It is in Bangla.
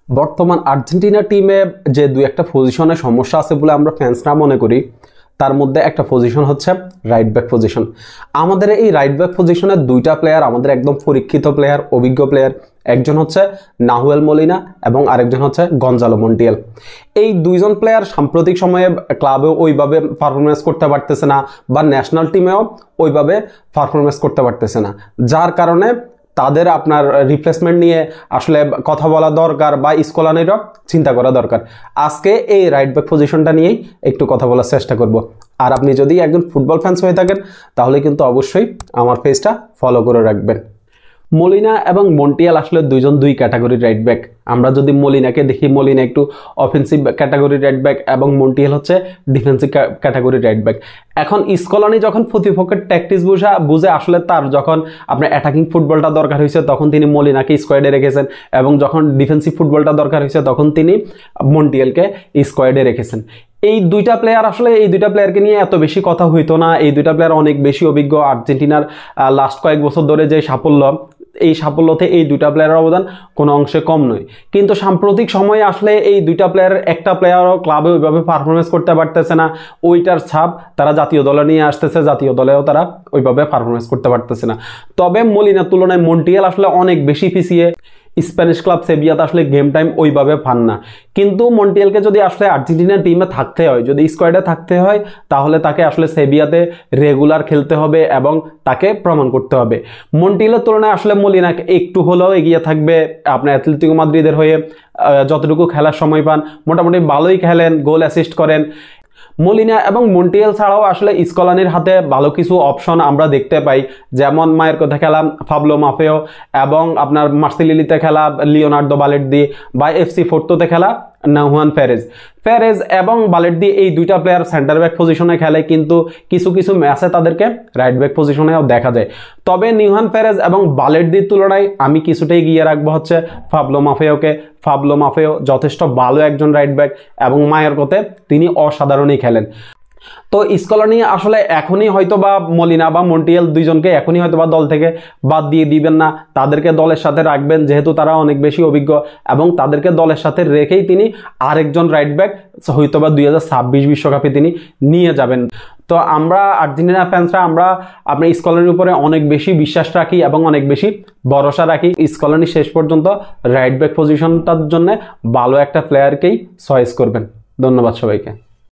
বর্তমান আর্জেন্টিনা টিমে যে দুই একটা পজিশনে সমস্যা আছে বলে আমরা ফ্যান্সরা মনে করি, তার মধ্যে একটা পজিশন হচ্ছে রাইট ব্যাক পজিশন। আমাদের এই রাইট ব্যাক পজিশনের দুইটা প্লেয়ার আমাদের একদম পরীক্ষিত প্লেয়ার, অভিজ্ঞ প্লেয়ার। একজন হচ্ছে নাহুয়েল মলিনা এবং আরেকজন হচ্ছে গঞ্জালো মন্টিয়েল। এই দুইজন প্লেয়ার সাম্প্রতিক সময়ে ক্লাবেও ওইভাবে পারফরমেন্স করতে পারতেছে না, বা ন্যাশনাল টিমেও ওইভাবে পারফরমেন্স করতে পারতেছে না, যার কারণে তাদের আপনার রিপ্লেসমেন্ট নিয়ে আসলে কথা বলা দরকার, বা স্কলানিরও চিন্তা করা দরকার। আজকে এই রাইট ব্যাক পজিশনটা নিয়েই একটু কথা বলার চেষ্টা করব। আর আপনি যদি একজন ফুটবল ফ্যান্স হয়ে থাকেন তাহলে কিন্তু অবশ্যই আমার পেজটা ফলো করে রাখবেন। মলিনা এবং মন্টিয়াল আসলে দুইজন দুই ক্যাটাগরির রাইট ব্যাক। আমরা যদি মলিনাকে দেখি, মলিনা একটু অফেন্সিভ ক্যাটাগরির রাইট ব্যাক এবং মন্টিয়াল হচ্ছে ডিফেন্সিভ ক্যাটাগরির রাইট ব্যাক। এখন স্কলানি যখন প্রতিপক্ষের ট্যাকটিক্স বুঝে আসলে তার যখন আপনার অ্যাটাকিং ফুটবলটা দরকার হয়েছে তখন তিনি মলিনাকে স্কোয়াডে রেখেছেন, এবং যখন ডিফেন্সিভ ফুটবলটা দরকার হয়েছে তখন তিনি মন্টিয়ালকে স্কোয়াডে রেখেছেন। এই দুইটা প্লেয়ারকে নিয়ে এত বেশি কথা হইতো না। এই দুইটা প্লেয়ার অনেক বেশি অভিজ্ঞ। আর্জেন্টিনার লাস্ট কয়েক বছর ধরে যে সাফল্যতে এই দুইটা প্লেয়ারের অবদান কোনো অংশে কম নয়। কিন্তু সাম্প্রতিক সময়ে আসলে এই দুইটা প্লেয়ারের একটা প্লেয়ারও ক্লাবে ওইভাবে পারফরমেন্স করতে পারতেছে না। ওইটার ছাপ তারা জাতীয় দলে নিয়ে আসতেছে, জাতীয় দলেও তারা ওইভাবে পারফরমেন্স করতে পারতেছে না। তবে মলিনার তুলনায় মন্টিয়াল আসলে অনেক বেশি পিছিয়ে। স্প্যানিশ ক্লাব সেভিয়াতে আসলে গেম টাইম ওইভাবে পান না। কিন্তু মন্টিয়ালকে যদি আসলে আর্জেন্টিনার টিমে থাকতে হয়, যদি স্কোয়াডে থাকতে হয়, তাহলে তাকে আসলে সেভিয়াতে রেগুলার খেলতে হবে এবং তাকে প্রমাণ করতে হবে। মন্টিয়ালের তুলনায় আসলে মলিনা একটু হলেও এগিয়ে থাকবে। আপনার অ্যাথলেটিকো মাদ্রিদের হয়ে যতটুকু খেলার সময় পান মোটামুটি ভালোই খেলেন, গোল অ্যাসিস্ট করেন। মলিনা এবং মন্টিয়াল ছাড়াও আসলে স্কলানির হাতে ভালো কিছু অপশন আমরা দেখতে পাই, যেমন মায়ের কথা খেলা পাবলো মাফেও, এবং আপনার মার্সেলিলিতে খেলা লিওনার্দো বালের্দি, বা এফসি পোর্তোতে খেলা নাহুয়ান পেরেজ এবং বালের্দি। এই দুইটা প্লেয়ার সেন্টার ব্যাক পজিশনে খেলে, কিন্তু কিছু কিছু ম্যাচে তাদেরকে রাইট ব্যাক পজিশনেও দেখা যায়। তবে নিউহান পেরেজ এবং বালের্দির তুলনায় আমি কিছুটাই গিয়ে রাখবো হচ্ছে পাবলো মাফেওকে। পাবলো মাফেও যথেষ্ট ভালো একজন রাইট ব্যাক, এবং মায়ের কথা তিনি অসাধারণই খেলেন। তো স্কলানি আসলে এখনই হয়তো বা মলিনা বা মন্টিয়াল দুইজনকে এখনই হয়তো বা দল থেকে বাদ দিয়ে দিবেন না, তাদেরকে দলের সাথে রাখবেন, যেহেতু তারা অনেক বেশি অভিজ্ঞ, এবং তাদেরকে দলের সাথে রেখেই তিনি আরেকজন রাইট ব্যাক হয়তো বা 2026 বিশ্বকাপে তিনি নিয়ে যাবেন। তো আমরা আর্জেন্টিনা ফ্যান্সরা আমরা আপনার স্কলানির উপরে অনেক বেশি বিশ্বাস রাখি এবং অনেক বেশি ভরসা রাখি। স্কলানি শেষ পর্যন্ত রাইট ব্যাক পজিশনটার জন্য ভালো একটা প্লেয়ারকেই চয়েস করবেন। ধন্যবাদ সবাইকে।